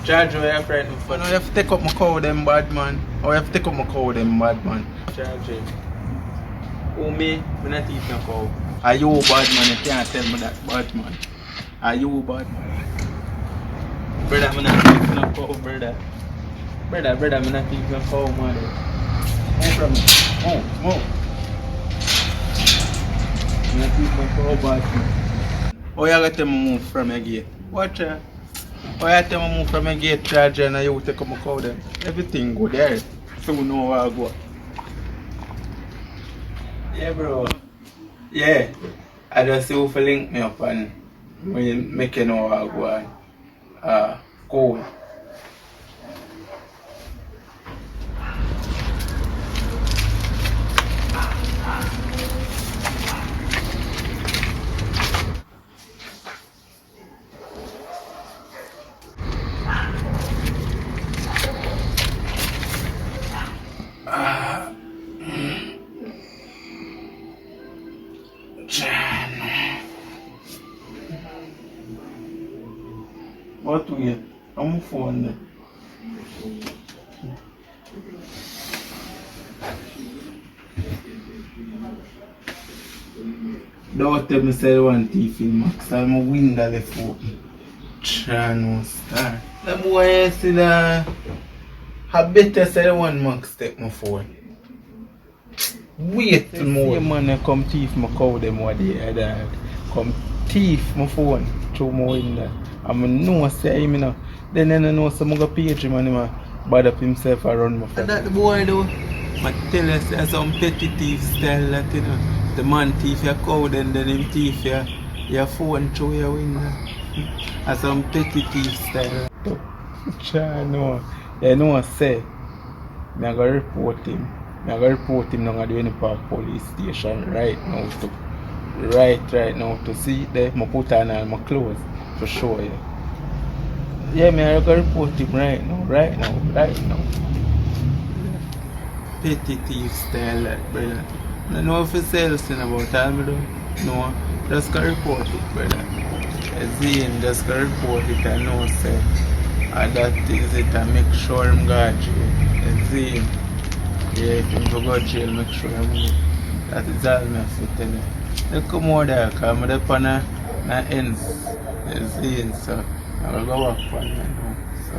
Charge where you're frightened for. No, you have to take up my cow them bad man. Or you have to take up my cow them bad man. Charge it. Who me? I'm not eating no cow. Are you bad man? You can't tell me that bad man. Are you bad man? Brother, I'm not eating no cow, brother. Brother, I'm not eating no cow, man. Move from me. Move. I'm not eating no cow, bad man. Oh, you got them move from your gate. Watch out. Oh, you got them move from your gate, charge and you take up my cow them. Everything good there. So we know where I go. Yeah, bro. Yeah. I just see who link me up and we make you know where I go and cool. What to get? I'm on phone there. Don't tell me say one thief in Max. I'm a window left open. Chano star. The boy see that. I better say one Max take my phone. Wait till more. See man come thief my cow them what they dog. Come thief my phone through my window. I'm no say him now. Then I know some other page man him bad up himself around my phone. That the boy though. I tell you say some petty thief style that you know. The man thief your cow then him thief your phone through your window. As some petty thief style. Chano. You know what I say? I go report him. I go report him now at the Winnie Park police station right now to see there. I put on all my clothes to show you. Yeah, I go report him right now. Petty thief style that, brother. I know if you say anything about that, no, just go report it, brother. Zine, just go report it and know say that is it and make sure I'm go to jail. Zine. Yeah, if you go to jail, make sure I'm good. That is all I have to tell you. They come over there, because I'm up on the ends. Zine, so I will go work for you now. So,